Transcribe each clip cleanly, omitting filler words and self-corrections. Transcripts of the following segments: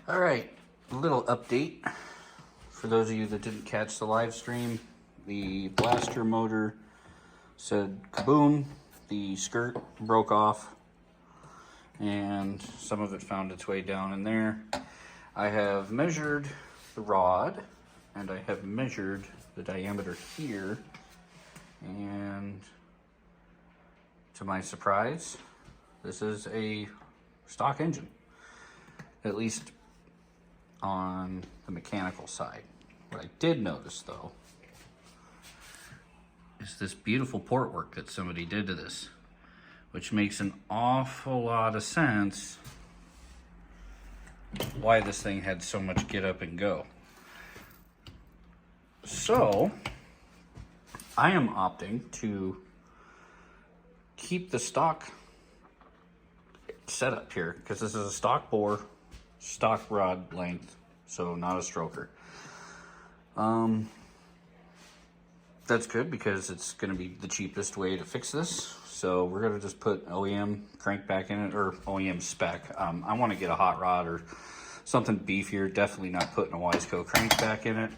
All right, a little update for those of you that didn't catch the live stream. The blaster motor said kaboom, the skirt broke off, and some of it found its way down in there. I have measured the rod, and I have measured the diameter here, and to my surprise, this is a stock engine, at least on the mechanical side. What I did notice though is this beautiful port work that somebody did to this, which makes an awful lot of sense why this thing had so much get up and go. So I am opting to keep the stock setup here because this is a stock bore, stock rod length, so not a stroker. That's good because it's going to be the cheapest way to fix this. So we're going to just put OEM crank back in it, or OEM spec. I want to get a hot rod or something beefier. Definitely not putting a Wiseco crank back in it.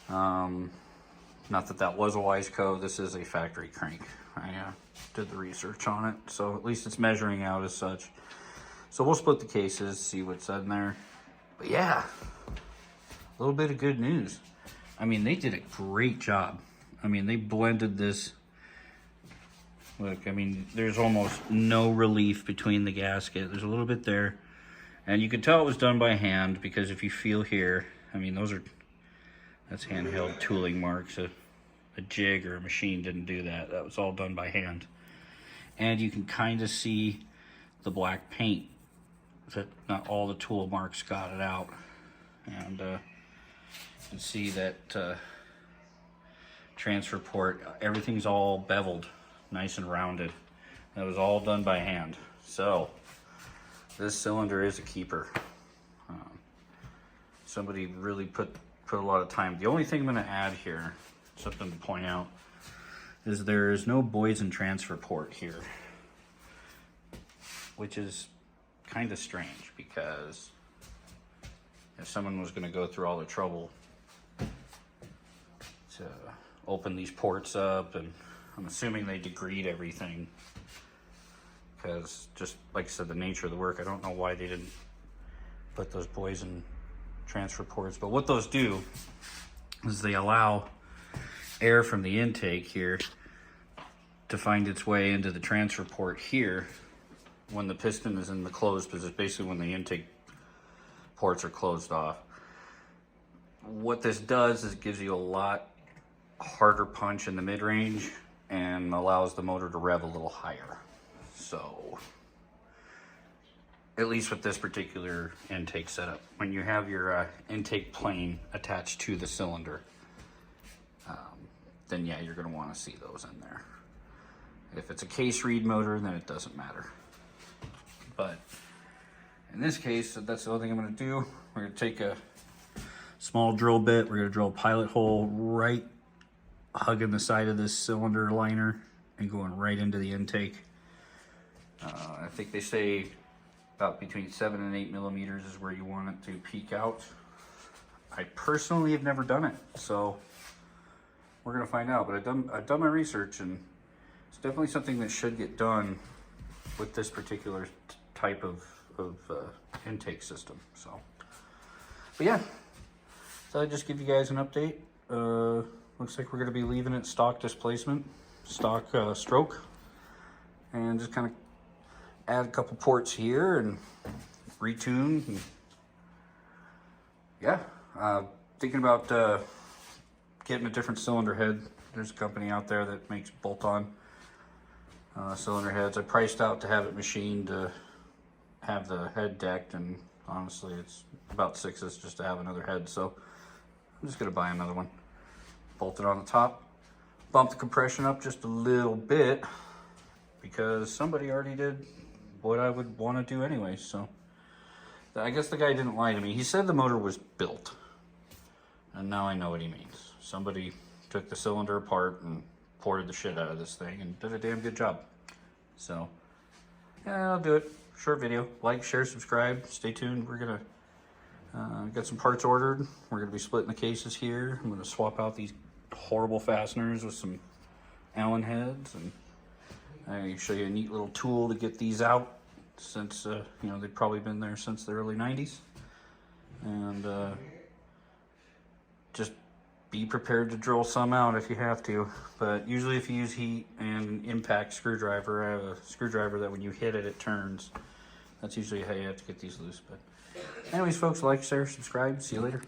Not that that was a Wiseco. This is a factory crank. I did the research on it, so at least it's measuring out as such. So we'll split the cases, see what's in there. But yeah, a little bit of good news. I mean, they did a great job. I mean, they blended this. Look, I mean, there's almost no relief between the gasket. There's a little bit there. And you can tell it was done by hand because if you feel here, I mean, that's handheld tooling marks. A jig or a machine didn't do that. That was all done by hand. And you can kind of see the black paint. That not all the tool marks got it out. And you can see that transfer port, everything's all beveled, nice and rounded. That was all done by hand. So this cylinder is a keeper. Somebody really put a lot of time. The only thing I'm going to add here, something to point out, is there is no Boysen transfer port here, which is kind of strange because if someone was going to go through all the trouble to open these ports up, and I'm assuming they degreed everything because just like I said, the nature of the work, I don't know why they didn't put those Boysen transfer ports. But what those do is they allow air from the intake here to find its way into the transfer port here when the piston is in the closed position, basically when the intake ports are closed off. What this does is it gives you a lot harder punch in the mid-range and allows the motor to rev a little higher. So at least with this particular intake setup, when you have your intake plane attached to the cylinder, then yeah, you're going to want to see those in there. If it's a case reed motor, then it doesn't matter. But in this case, that's the only thing I'm going to do. We're going to take a small drill bit. We're going to drill a pilot hole right hugging the side of this cylinder liner and going right into the intake. I think they say about between 7 and 8 millimeters is where you want it to peak out. I personally have never done it, so we're gonna find out. But I've done my research, and it's definitely something that should get done with this particular type of intake system. So, but yeah, so I just give you guys an update. Looks like we're gonna be leaving it stock displacement, stock stroke, and just kind of add a couple ports here and retune. And yeah, thinking about getting a different cylinder head. There's a company out there that makes bolt-on cylinder heads. I priced out to have it machined to have the head decked, and honestly it's about $6 just to have another head, so I'm just gonna buy another one, bolt it on the top, bump the compression up just a little bit because somebody already did what I would want to do anyway. So I guess the guy didn't lie to me. He said the motor was built, and now I know what he means. Somebody took the cylinder apart and ported the shit out of this thing and did a damn good job. So yeah, I'll do it. Short video. Like, share, subscribe. Stay tuned. We're gonna Got some parts ordered. We're going to be splitting the cases here. I'm going to swap out these horrible fasteners with some Allen heads, and I show you a neat little tool to get these out, since you know, they've probably been there since the early 90s. And just be prepared to drill some out if you have to. But usually if you use heat and impact screwdriver, I have a screwdriver that when you hit it, it turns. That's usually how you have to get these loose. But anyways, folks, like, share, subscribe. See you later.